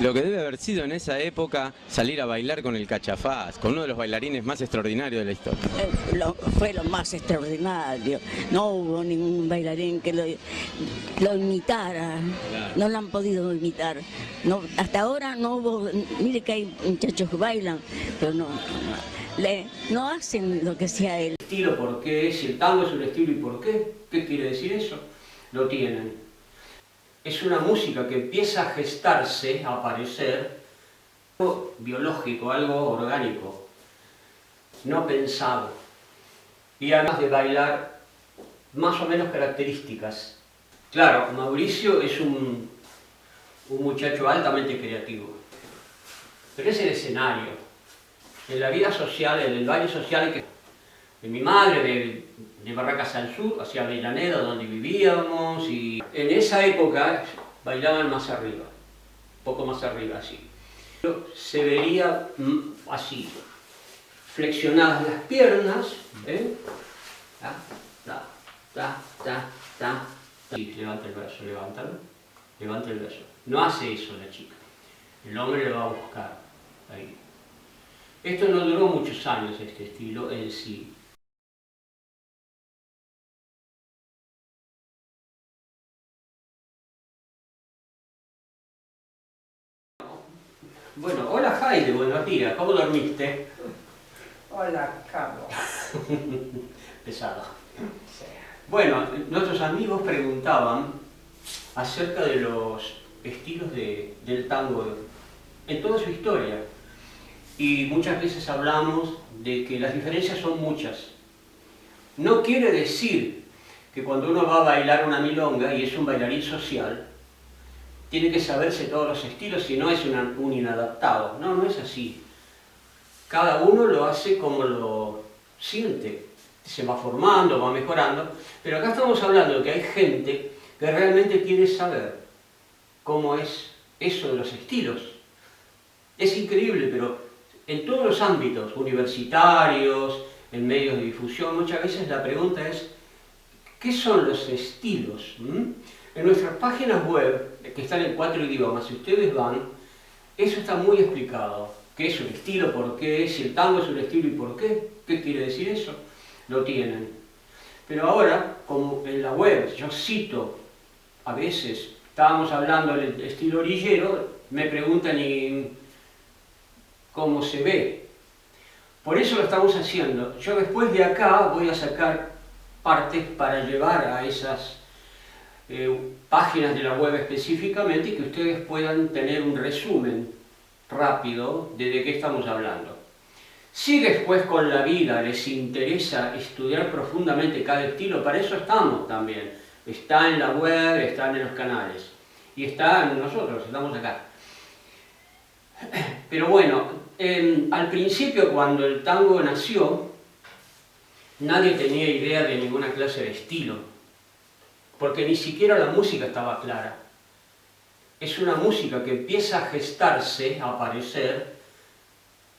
Lo que debe haber sido en esa época salir a bailar con el Cachafaz, con uno de los bailarines más extraordinarios de la historia. Fue lo más extraordinario. No hubo ningún bailarín que lo imitara. Claro. No lo han podido imitar. No, hasta ahora no hubo. Mire que hay muchachos que bailan, pero no hacen lo que hacía él. Estilo, ¿por qué? Si el tango es un estilo, ¿y por qué? ¿Qué quiere decir eso? Lo tienen. Es una música que empieza a gestarse, a aparecer, algo biológico, algo orgánico, no pensado. Y además de bailar, más o menos características. Claro, Mauricio es un muchacho altamente creativo, pero es el escenario. En la vida social, en el baile social de mi madre, de Barracas al Sur, hacia Avellaneda, donde vivíamos, y en esa época bailaban más arriba, un poco más arriba, así. Se vería así, flexionadas las piernas, ¿eh? Ta, ta, ta, ta, ta. Sí, levanta el brazo, levántalo, levanta el brazo. No hace eso la chica, el hombre le va a buscar, ahí. Esto no duró muchos años, este estilo en sí. Bueno, hola Jaime, buenos días, ¿cómo dormiste? Hola, Carlos. Pesado. Sí. Bueno, nuestros amigos preguntaban acerca de los estilos del tango en toda su historia. Y muchas veces hablamos de que las diferencias son muchas. No quiere decir que cuando uno va a bailar una milonga y es un bailarín social, tiene que saberse todos los estilos, si no es un inadaptado. No, no es así. Cada uno lo hace como lo siente. Se va formando, va mejorando. Pero acá estamos hablando de que hay gente que realmente quiere saber cómo es eso de los estilos. Es increíble, pero en todos los ámbitos, universitarios, en medios de difusión, muchas veces la pregunta es ¿qué son los estilos? En nuestras páginas web, que están en 4 idiomas, si ustedes van, eso está muy explicado. ¿Qué es un estilo? ¿Por qué? Si el tango es un estilo, ¿y por qué? ¿Qué quiere decir eso? Lo tienen. Pero ahora, como en la web yo cito, a veces, estábamos hablando del estilo orillero, me preguntan ¿y cómo se ve? Por eso lo estamos haciendo. Yo después de acá voy a sacar partes para llevar a esas páginas de la web específicamente y que ustedes puedan tener un resumen rápido de qué estamos hablando. Si después con la vida les interesa estudiar profundamente cada estilo, para eso estamos también. Está en la web, están en los canales y está en nosotros, estamos acá. Pero bueno, al principio cuando el tango nació, nadie tenía idea de ninguna clase de estilo, porque ni siquiera la música estaba clara. Es una música que empieza a gestarse, a aparecer,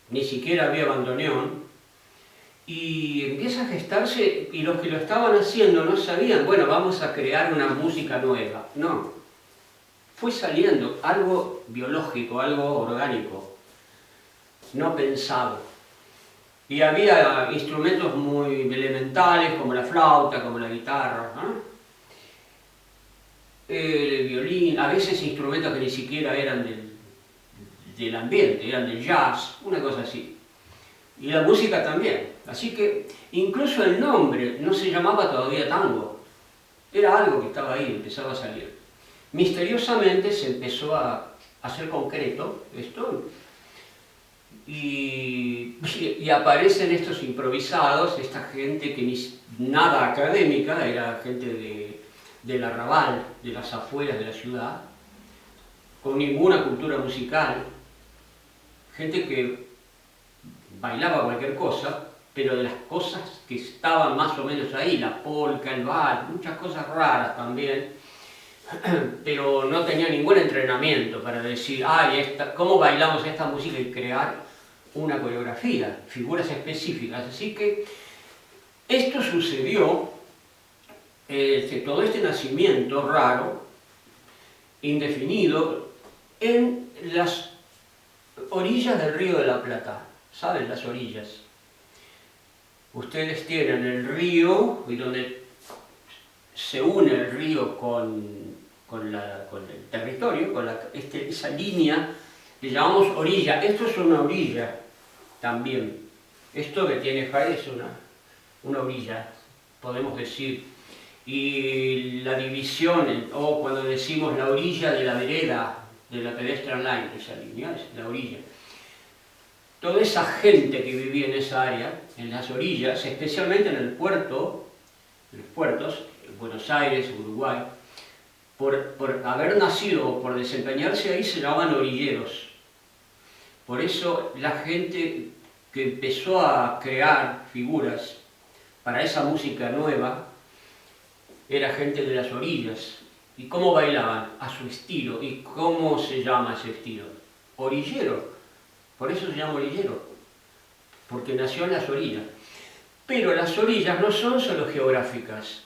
ni siquiera había bandoneón, y empieza a gestarse, y los que lo estaban haciendo no sabían, bueno, vamos a crear una música nueva. No, fue saliendo algo biológico, algo orgánico, no pensado. Y había instrumentos muy elementales, como la flauta, como la guitarra, ¿no? El violín, a veces instrumentos que ni siquiera eran del ambiente, eran del jazz, una cosa así. Y la música también. Así que incluso el nombre no se llamaba todavía tango. Era algo que estaba ahí, empezaba a salir. Misteriosamente se empezó a hacer concreto esto y aparecen estos improvisados, esta gente que nada académica, era gente del arrabal, de las afueras de la ciudad, con ninguna cultura musical, gente que bailaba cualquier cosa, pero de las cosas que estaban más o menos ahí, la polka, el vals, muchas cosas raras también, pero no tenía ningún entrenamiento para decir, ¿cómo bailamos esta música? Y crear una coreografía, figuras específicas. Así que esto sucedió, todo este nacimiento raro, indefinido, en las orillas del Río de la Plata. ¿Saben las orillas? Ustedes tienen el río, y donde se une el río con el territorio, con esa línea, le llamamos orilla. Esto es una orilla también. Esto que tiene Jai es una orilla, podemos decir. Y la división, o cuando decimos la orilla de la vereda, de la pedestrian line, esa línea es la orilla. Toda esa gente que vivía en esa área, en las orillas, especialmente en el puerto, en los puertos, en Buenos Aires, Uruguay, por haber nacido o por desempeñarse ahí se llamaban orilleros. Por eso la gente que empezó a crear figuras para esa música nueva era gente de las orillas. ¿Y cómo bailaban? A su estilo. ¿Y cómo se llama ese estilo? Orillero. Por eso se llama orillero, porque nació en las orillas. Pero las orillas no son solo geográficas.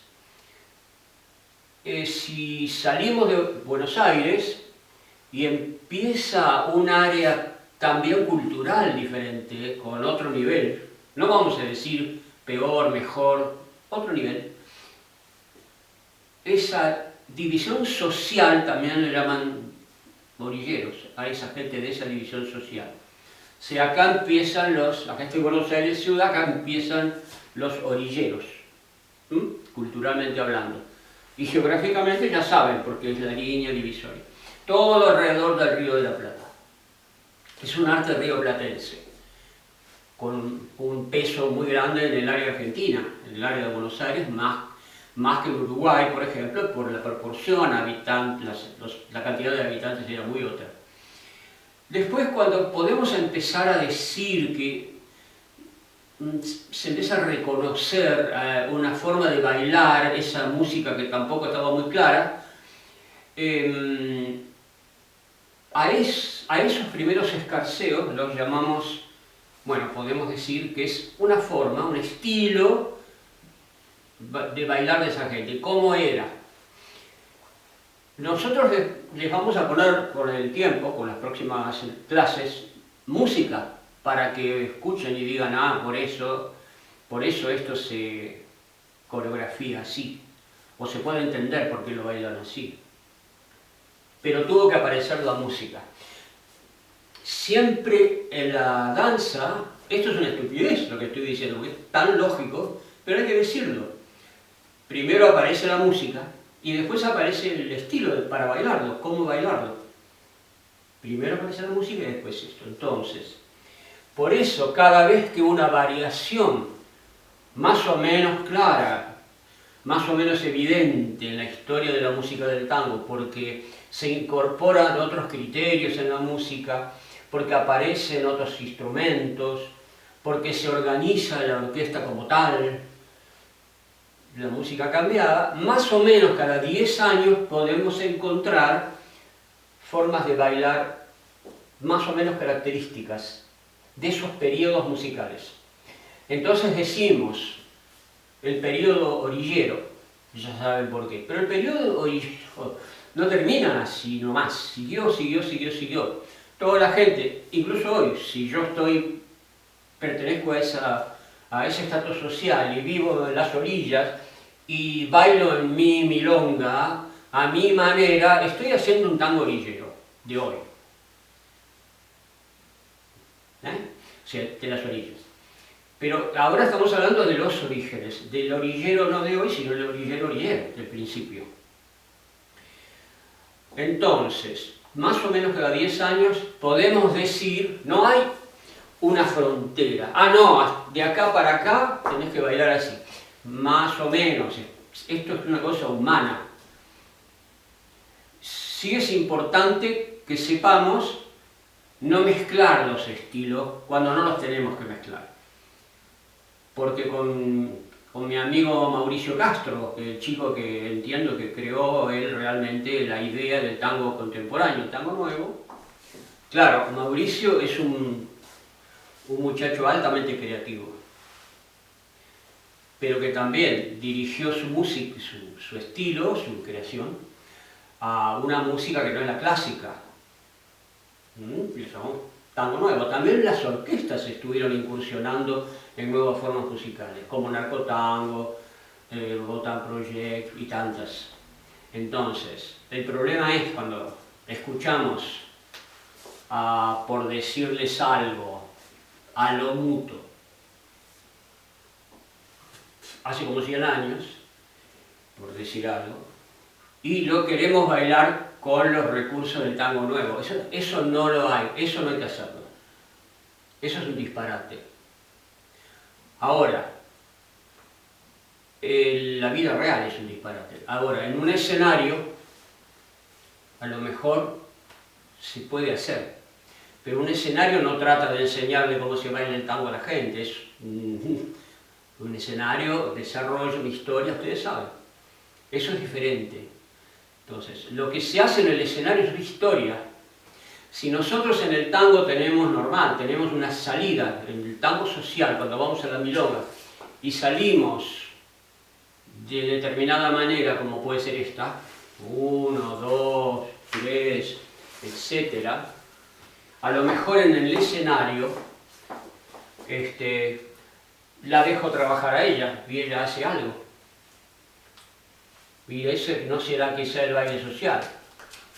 Si salimos de Buenos Aires y empieza un área también cultural diferente, con otro nivel, no vamos a decir peor, mejor, otro nivel, esa división social también le llaman orilleros, a esa gente de esa división social. O sea, acá empiezan acá estoy en Buenos Aires ciudad, acá empiezan los orilleros, culturalmente hablando. Y geográficamente ya saben, porque es la línea divisoria. Todo alrededor del Río de la Plata. Es un arte rioplatense, con un peso muy grande en el área argentina, en el área de Buenos Aires, más que en Uruguay, por ejemplo, por la proporción habitantes, la cantidad de habitantes era muy otra. Después, cuando podemos empezar a decir que se empieza a reconocer una forma de bailar esa música que tampoco estaba muy clara, a esos primeros escarceos los llamamos, bueno, podemos decir que es una forma, un estilo de bailar de esa gente. ¿Cómo era? Nosotros les vamos a poner con el tiempo, con las próximas clases, música para que escuchen y digan, ah, por eso esto se coreografía así, o se puede entender por qué lo bailan así. Pero tuvo que aparecer la música. Siempre en la danza, esto es una estupidez lo que estoy diciendo, porque es tan lógico, pero hay que decirlo. Primero aparece la música, y después aparece el estilo para bailarlo, cómo bailarlo. Primero aparece la música y después esto. Entonces, por eso cada vez que una variación más o menos clara, más o menos evidente en la historia de la música del tango, porque se incorporan otros criterios en la música, porque aparecen otros instrumentos, porque se organiza la orquesta como tal, la música cambiada, más o menos cada 10 años podemos encontrar formas de bailar más o menos características de esos periodos musicales. Entonces decimos el periodo orillero, ya saben por qué, pero el periodo orillero no termina así nomás, siguió. Toda la gente, incluso hoy, si yo pertenezco a ese estatus social y vivo en las orillas y bailo en mi milonga, a mi manera, estoy haciendo un tango orillero de hoy. O sea, de las orillas. Pero ahora estamos hablando de los orígenes, del orillero no de hoy, sino del orillero del principio. Entonces, más o menos cada 10 años podemos decir, no hay una frontera. Ah, no, de acá para acá tenés que bailar así. Más o menos. Esto es una cosa humana. Sí es importante que sepamos no mezclar los estilos cuando no los tenemos que mezclar. Porque con mi amigo Mauricio Castro, el chico que entiendo que creó él realmente la idea del tango contemporáneo, tango nuevo, claro, Mauricio es un muchacho altamente creativo, pero que también dirigió su música, su estilo, su creación, a una música que no es la clásica. Le llamamos tango nuevo. También las orquestas estuvieron incursionando en nuevas formas musicales, como Narcotango, Botan Project y tantas. Entonces, el problema es cuando escuchamos, por decirles algo, a lo mutuo, hace como 100 años, por decir algo, y lo queremos bailar con los recursos del tango nuevo. Eso no lo hay, eso no hay que hacerlo. Eso es un disparate. Ahora, la vida real es un disparate. Ahora, en un escenario, a lo mejor se puede hacer, pero un escenario no trata de enseñarle cómo se baila el tango a la gente, es un escenario, desarrollo, una historia, ustedes saben. Eso es diferente. Entonces, lo que se hace en el escenario es historia. Si nosotros en el tango tenemos normal, tenemos una salida, en el tango social, cuando vamos a la milonga, y salimos de determinada manera, como puede ser esta, 1, 2, 3, etc. A lo mejor en el escenario, la dejo trabajar a ella, y ella hace algo. Y ese no será quizá el baile social.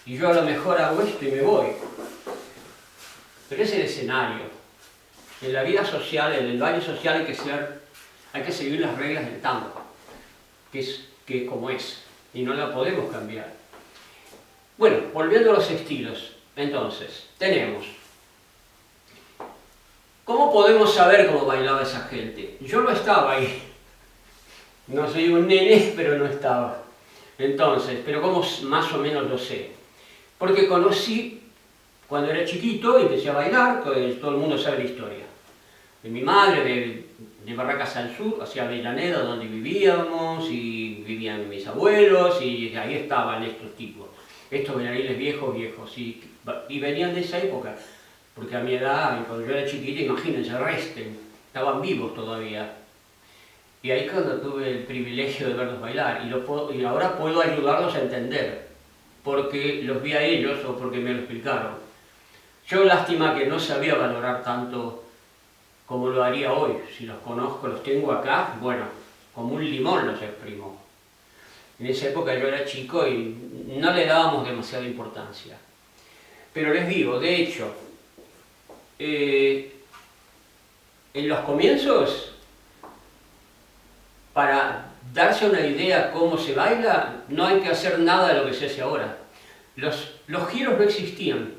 Y yo a lo mejor hago esto y me voy. Pero es el escenario. En la vida social, en el baile social hay que seguir las reglas del tango, que es como es, y no la podemos cambiar. Bueno, volviendo a los estilos, entonces, tenemos. ¿Cómo podemos saber cómo bailaba esa gente? Yo no estaba ahí. No soy un nene, pero no estaba. Entonces, pero ¿cómo más o menos lo sé? Porque conocí, cuando era chiquito, empecé a bailar, todo el mundo sabe la historia. De mi madre, de Barracas al Sur, hacia Avellaneda, donde vivíamos, y vivían mis abuelos, y ahí estaban estos tipos, estos bailarines viejos, y venían de esa época, porque a mi edad, cuando yo era chiquito, imagínense, resten, estaban vivos todavía. Y ahí cuando tuve el privilegio de verlos bailar, y ahora puedo ayudarlos a entender, porque los vi a ellos o porque me lo explicaron. Yo lástima que no sabía valorar tanto como lo haría hoy. Si los conozco, los tengo acá, bueno, como un limón los exprimo. En esa época yo era chico y no le dábamos demasiada importancia. Pero les digo, de hecho, en los comienzos, para darse una idea cómo se baila, no hay que hacer nada de lo que se hace ahora. Los giros no existían.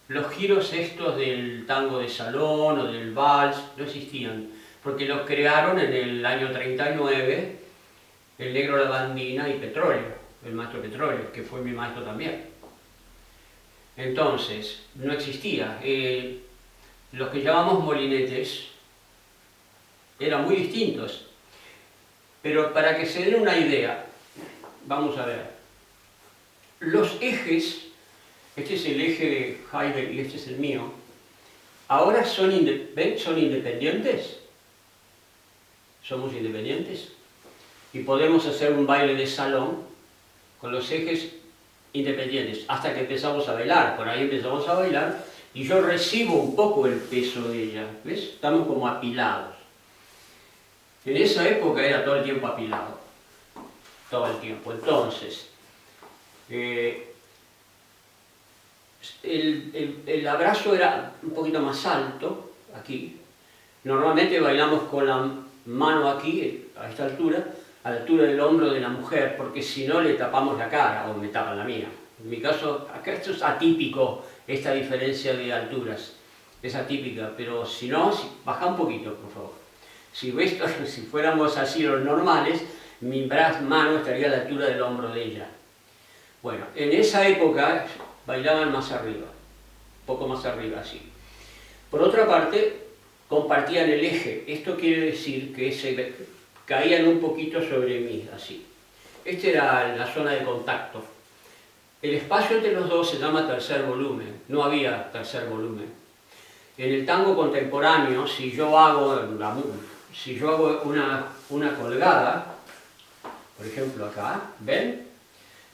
Los giros estos del tango de salón o del vals no existían, porque los crearon en el año 39 el Negro Lavandina y Petróleo, el maestro Petróleo, que fue mi maestro también. Entonces, no existía. Los que llamamos molinetes eran muy distintos. Pero para que se den una idea, vamos a ver. Los ejes, este es el eje de Heiberg y este es el mío, ahora son independientes. Somos independientes. Y podemos hacer un baile de salón con los ejes independientes, hasta que empezamos a bailar. Por ahí empezamos a bailar y yo recibo un poco el peso de ella. ¿Ves? Estamos como apilados. En esa época era todo el tiempo apilado, todo el tiempo. Entonces, el abrazo era un poquito más alto, aquí. Normalmente bailamos con la mano aquí, a esta altura, a la altura del hombro de la mujer, porque si no le tapamos la cara, o me tapan la mía. En mi caso, acá esto es atípico, esta diferencia de alturas, es atípica, pero si no, baja un poquito, por favor. Si fuéramos así los normales, mi mano estaría a la altura del hombro de ella. Bueno, en esa época bailaban más arriba, un poco más arriba, así. Por otra parte, compartían el eje. Esto quiere decir que se caían un poquito sobre mí, así. Esta era la zona de contacto. El espacio entre los dos se llama tercer volumen. No había tercer volumen. En el tango contemporáneo, si yo hago una colgada, por ejemplo acá, ¿ven?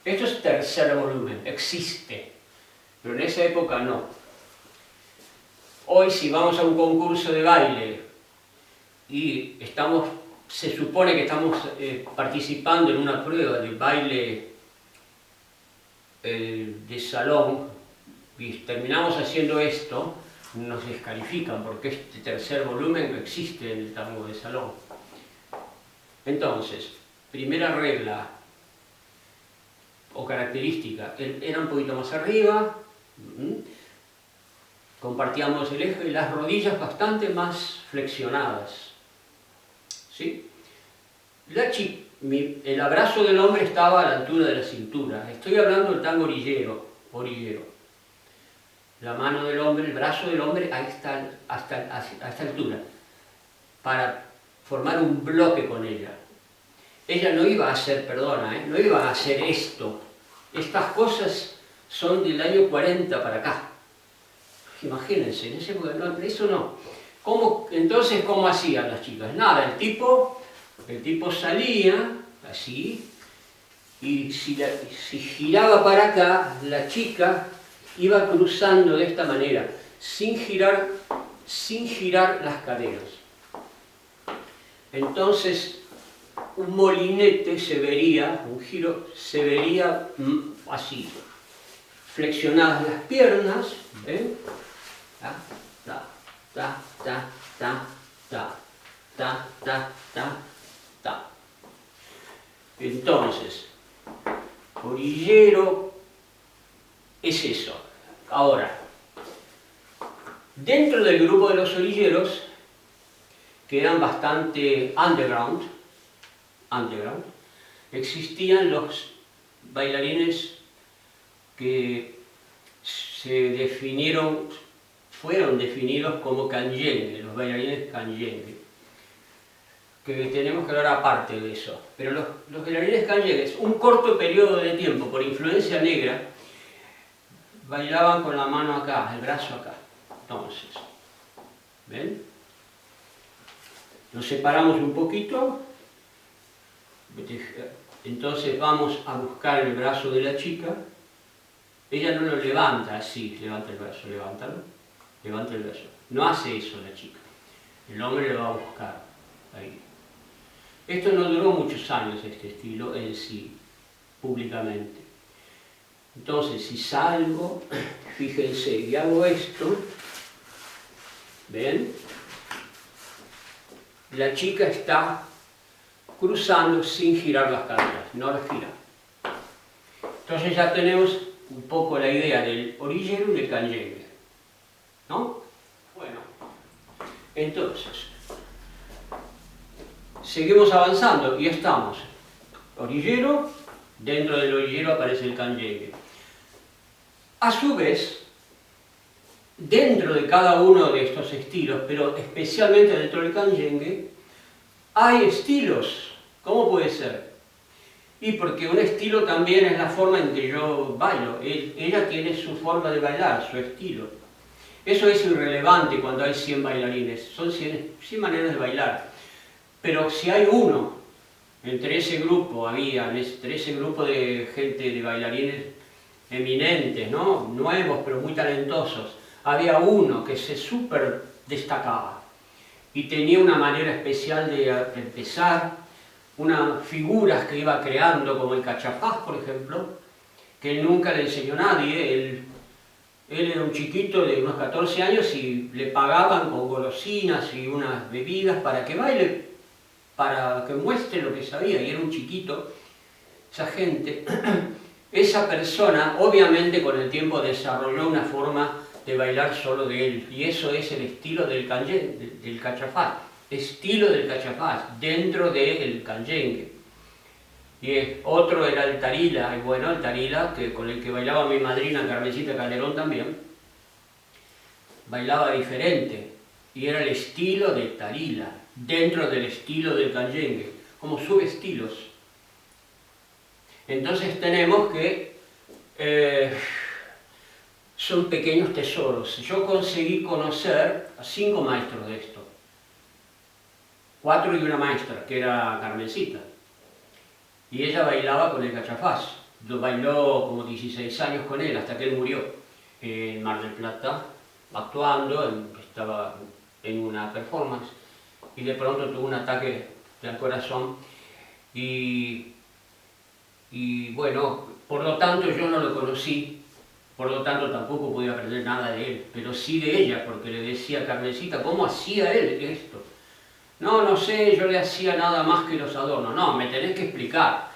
Esto es tercer volumen, existe, pero en esa época no. Hoy si vamos a un concurso de baile y se supone que estamos participando en una prueba de baile de salón y terminamos haciendo esto, nos descalifican porque este tercer volumen no existe en el tango de salón. Entonces, primera regla o característica, era un poquito más arriba, compartíamos el eje y las rodillas bastante más flexionadas, ¿sí? El abrazo del hombre estaba a la altura de la cintura. Estoy hablando del tango orillero. La mano del hombre, el brazo del hombre a esta altura, para formar un bloque con ella. Ella no iba a hacer, no iba a hacer esto. Estas cosas son del año 40 para acá. Imagínense, en ese momento, eso no. Entonces, ¿cómo hacían las chicas? Nada, el tipo salía así, y si giraba para acá, la chica iba cruzando de esta manera, sin girar las caderas. Entonces, un molinete se vería, un giro se vería así, flexionadas las piernas, ¿ven? Ta, ta, ta, ta, ta, ta, ta, ta, ta, ta. Entonces, orillero es eso. Ahora, dentro del grupo de los orilleros, que eran bastante underground, existían los bailarines que fueron definidos como canyengue, los bailarines canyengue, que tenemos que hablar aparte de eso. Pero los bailarines canyengues, un corto periodo de tiempo, por influencia negra, bailaban con la mano acá, el brazo acá. Entonces, ¿ven? Nos separamos un poquito. Entonces vamos a buscar el brazo de la chica. Ella no lo levanta así, levanta el brazo, levanta el brazo. No hace eso la chica. El hombre lo va a buscar ahí. Esto no duró muchos años, este estilo en sí, públicamente. Entonces, si salgo, fíjense, y hago esto, ¿ven? La chica está cruzando sin girar las caderas, no las gira. Entonces ya tenemos un poco la idea del orillero y del canyengue, ¿no? Bueno, entonces, seguimos avanzando y estamos orillero, dentro del orillero aparece el canyengue. A su vez, dentro de cada uno de estos estilos, pero especialmente dentro del canyengue, hay estilos. ¿Cómo puede ser? Y porque un estilo también es la forma en que yo bailo. Ella tiene su forma de bailar, su estilo. Eso es irrelevante cuando hay 100 bailarines. Son 100 maneras de bailar. Pero si hay uno, entre ese grupo de gente, de bailarines eminentes, ¿no? Nuevos pero muy talentosos, había uno que se súper destacaba y tenía una manera especial de empezar, unas figuras que iba creando, como el cachafaz, por ejemplo, que nunca le enseñó a nadie. Él era un chiquito de unos 14 años y le pagaban con golosinas y unas bebidas para que baile, para que muestre lo que sabía, y era un chiquito. Esa gente, esa persona, obviamente con el tiempo desarrolló una forma de bailar solo de él, y eso es el estilo del cachafaz, estilo del cachafaz, dentro del canyengue. Y otro era el tarila, y bueno, el tarila, con el que bailaba mi madrina Carmencita Calderón también, bailaba diferente, y era el estilo del tarila, dentro del estilo del canyengue, como subestilos. Entonces tenemos que son pequeños tesoros. Yo conseguí conocer a 5 maestros de esto, 4 y una maestra, que era Carmencita, y ella bailaba con el cachafaz. Lo bailó como 16 años con él, hasta que él murió en Mar del Plata, actuando, estaba en una performance y de pronto tuvo un ataque del corazón y bueno, por lo tanto yo no lo conocí, por lo tanto tampoco pude aprender nada de él, pero sí de ella, porque le decía a Carmencita, ¿cómo hacía él esto? No, no sé, yo le hacía nada más que los adornos. No, me tenés que explicar.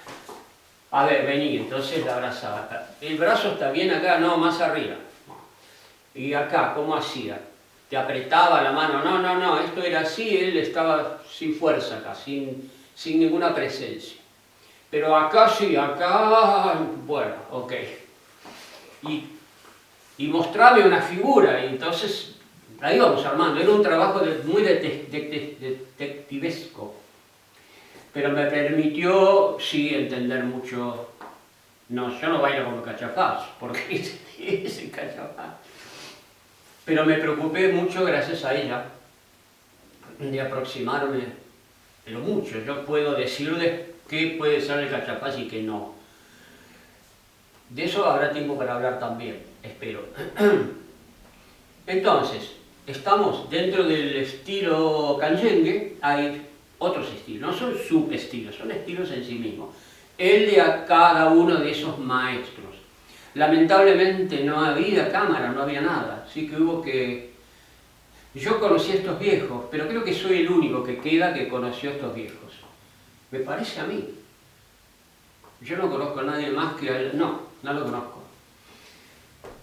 A ver, vení, entonces la abrazaba. El brazo está bien acá, no, más arriba. Y acá, ¿cómo hacía? Te apretaba la mano, no, no, no, esto era así, él estaba sin fuerza acá, sin ninguna presencia. Pero acá sí, acá, bueno, ok. Y mostrame una figura, y entonces la íbamos armando. Era un trabajo muy detectivesco, pero me permitió, sí, entender mucho. No, yo no bailo como Cachafaz, porque es el Cachafaz. Pero me preocupé mucho, gracias a ella, de aproximarme, pero mucho. Yo puedo decirles qué puede ser el Cachafaz y qué no. De eso habrá tiempo para hablar también, espero. Entonces, estamos dentro del estilo canyengue, hay otros estilos, no son subestilos, son estilos en sí mismos. El de a cada uno de esos maestros. Lamentablemente no había cámara, no había nada, así que hubo que... Yo conocí a estos viejos, pero creo que soy el único que queda que conoció a estos viejos. Me parece a mí. Yo no conozco a nadie más que a él, no lo conozco.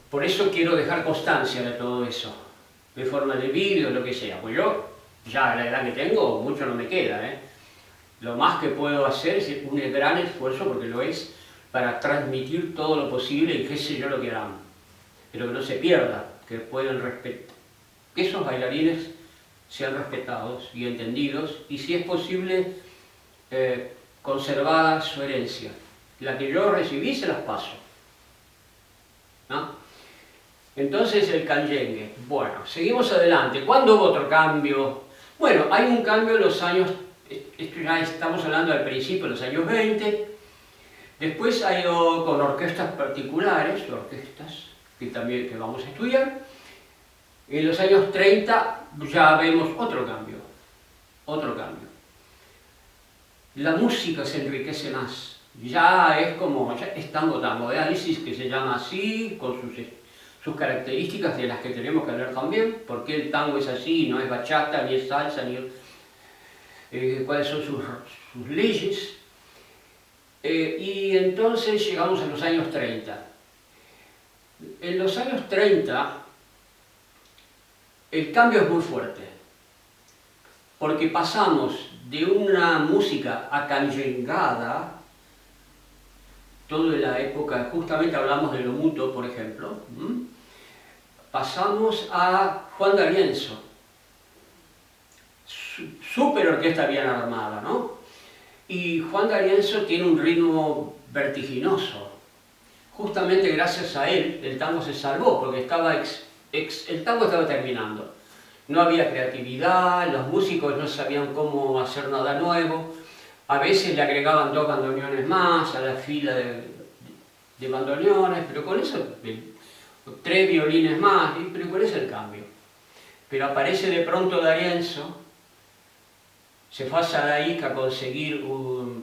Por eso quiero dejar constancia de todo eso, de forma de vídeo, lo que sea. Pues yo, ya a la edad que tengo, mucho no me queda, ¿eh? Lo más que puedo hacer es un gran esfuerzo, porque lo es, para transmitir todo lo posible y qué sé yo lo que harán. Pero que no se pierda, que puedan respetar, que esos bailarines sean respetados y entendidos, y si es posible, conservada su herencia. La que yo recibí se las paso, ¿no? Entonces el canyengue. Bueno, seguimos adelante. ¿Cuándo hubo otro cambio? Bueno, hay un cambio en los años, esto ya estamos hablando al principio, de los años 20. Después ha ido con orquestas particulares, orquestas que vamos a estudiar. En los años 30 ya vemos otro cambio, otro cambio. La música se enriquece más. Ya es como, ya es tango de análisis, que se llama así, con sus características de las que tenemos que hablar también, porque el tango es así, no es bachata, ni es salsa, ni cuáles son sus leyes. Y entonces llegamos a los años 30. En los años 30 el cambio es muy fuerte, porque pasamos de una música acanyengada, toda la época, justamente hablamos de lo mutuo, por ejemplo, pasamos a Juan D'Arienzo, súper orquesta bien armada, ¿no? Y Juan D'Arienzo tiene un ritmo vertiginoso. Justamente gracias a él el tango se salvó, porque el tango estaba terminando. No había creatividad, los músicos no sabían cómo hacer nada nuevo. A veces le agregaban 2 bandoneones más a la fila de bandoneones, pero con eso, 3 violines más, pero con eso el cambio. Pero aparece de pronto D'Arienzo, se fue a Sadaica a consiguió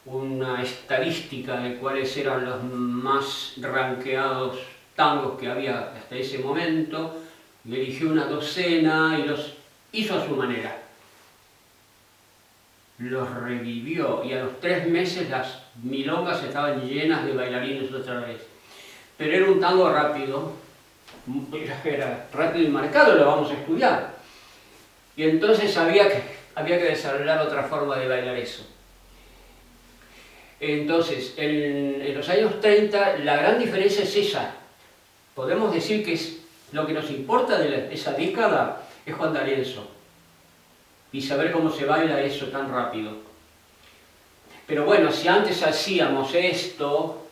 una estadística de cuáles eran los más ranqueados tangos que había hasta ese momento, y eligió una docena y los hizo a su manera. Los revivió y a los 3 meses las milongas estaban llenas de bailarines otra vez. Pero era un tango rápido, era rápido y marcado, lo vamos a estudiar. Y entonces había que desarrollar otra forma de bailar eso. Entonces, en los años 30 la gran diferencia es esa. Podemos decir que lo que nos importa de esa década es Juan D'Arienzo. Y saber cómo se baila eso tan rápido. Pero bueno, si antes hacíamos esto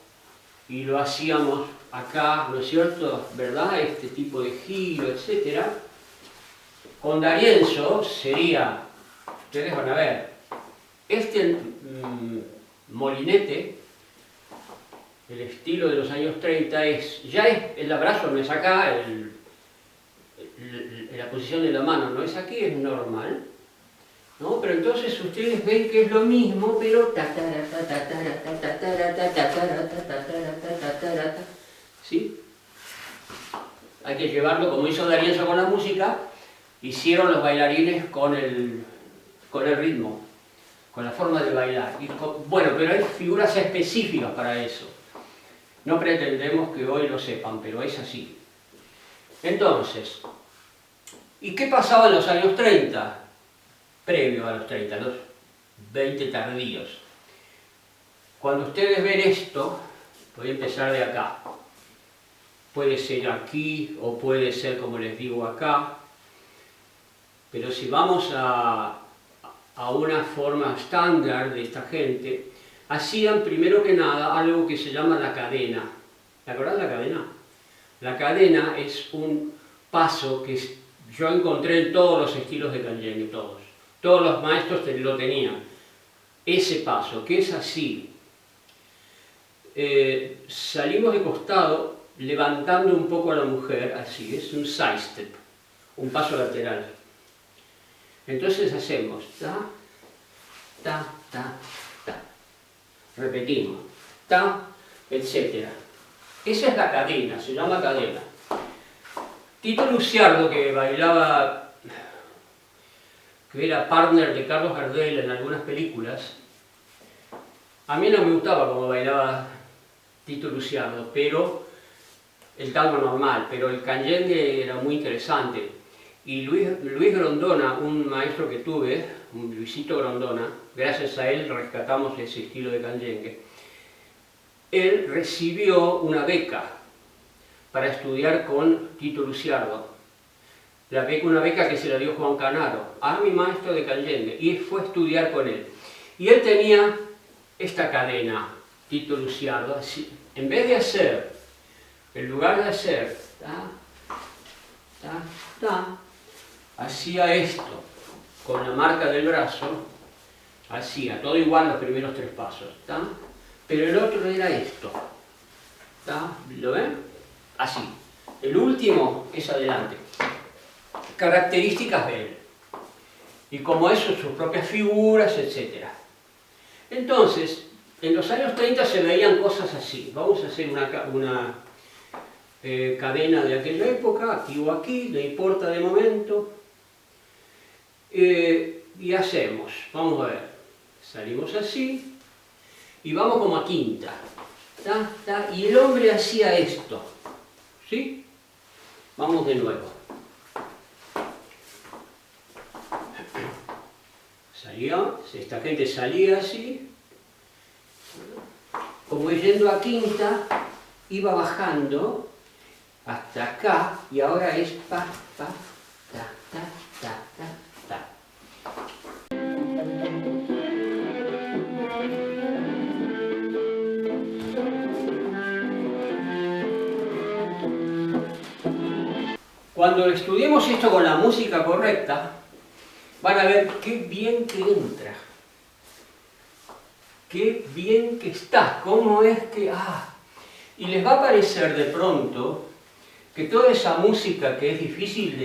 y lo hacíamos acá, ¿no es cierto? ¿Verdad? Este tipo de giro, etc. Con D'Arienzo sería, ustedes van a ver, este molinete, el estilo de los años 30 ya es el abrazo, no es acá, la posición de la mano no es aquí, es normal, ¿no? Pero entonces ustedes ven que es lo mismo, pero ¿sí? Hay que llevarlo, como hizo D'Arienzo con la música, hicieron los bailarines con el ritmo, con la forma de bailar. Bueno, pero hay figuras específicas para eso. No pretendemos que hoy lo sepan, pero es así. Entonces, ¿y qué pasaba en los años 30? Previo a los 30, los 20 tardíos. Cuando ustedes ven esto, voy a empezar de acá. Puede ser aquí o puede ser, como les digo, acá. Pero si vamos a una forma estándar de esta gente, hacían primero que nada algo que se llama la cadena. ¿Te acordás de la cadena? La cadena es un paso que yo encontré en todos los estilos de canyengue, todos. Todos los maestros lo tenían. Ese paso, que es así. Salimos de costado, levantando un poco a la mujer, así, es un side step, un paso lateral. Entonces hacemos ta, ta, ta, ta. Repetimos, ta, etc. Esa es la cadena, se llama cadena. Tito Luciardo, que bailaba, que era partner de Carlos Gardel en algunas películas, a mí no me gustaba cómo bailaba Tito Luciardo, pero el tango normal, pero el canyengue era muy interesante. Y Luis Grondona, un maestro que tuve, un Luisito Grondona, gracias a él rescatamos ese estilo de canyengue. Él recibió una beca para estudiar con Tito Luciardo. Una beca que se la dio Juan Canaro, a mi maestro de canyengue, y fue a estudiar con él. Y él tenía esta cadena, Tito Luciardo, así, en vez de hacer, en lugar de hacer, ta, ta, ta, hacía esto, con la marca del brazo, hacía todo igual los primeros 3 pasos, ¿tá? Pero el otro era esto, ¿tá? ¿Lo ven? Así. El último es adelante. Características de él. Y como eso, sus propias figuras, etc. Entonces, en los años 30 se veían cosas así. Vamos a hacer una cadena de aquella época, aquí o aquí, no importa de momento. Y hacemos, vamos a ver, salimos así y vamos como a quinta. Ta, ta, y el hombre hacía esto, ¿sí? Vamos de nuevo. Salía, esta gente salía así, como yendo a quinta, iba bajando hasta acá y ahora es pa, pa, ta, ta, ta, ta, ta. Cuando estudiemos esto con la música correcta, van a ver qué bien que entra, qué bien que está, cómo es que... Y les va a parecer de pronto que toda esa música que es difícil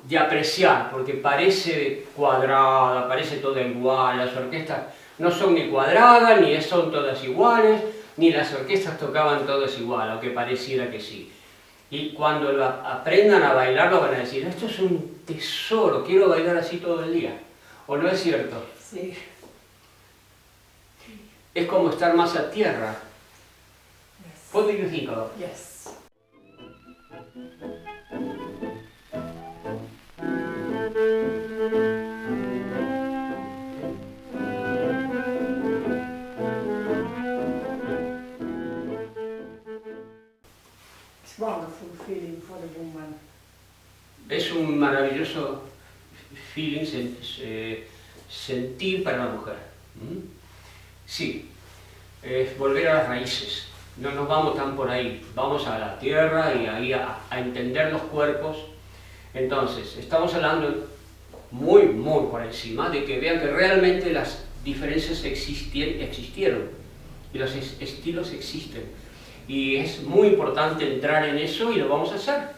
de apreciar, porque parece cuadrada, parece toda igual, las orquestas no son ni cuadradas, ni son todas iguales, ni las orquestas tocaban todas igual, aunque pareciera que sí. Y cuando aprendan a bailarlo van a decir, esto es un tesoro, quiero bailar así todo el día. ¿O no es cierto? Sí. Es como estar más a tierra. Yes. What do you think of? Yes. It's a wonderful feeling for the woman. Es un maravilloso feeling, sentir para la mujer. Sí, es volver a las raíces. No nos vamos tan por ahí, vamos a la tierra y ahí a entender los cuerpos. Entonces, estamos hablando muy por encima de que vean que realmente las diferencias existieron y los estilos existen. Y es muy importante entrar en eso y lo vamos a hacer.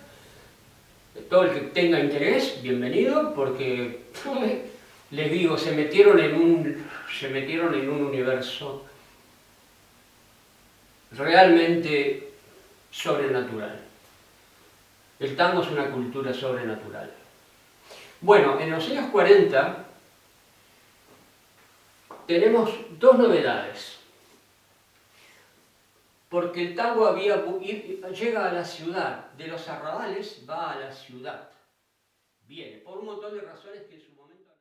Todo el que tenga interés, bienvenido, porque les digo, se metieron en un universo realmente sobrenatural. El tango es una cultura sobrenatural. Bueno, en los años 40 tenemos dos novedades. Porque el tango llega a la ciudad, de los arrabales va a la ciudad. Viene, por un montón de razones que en su momento...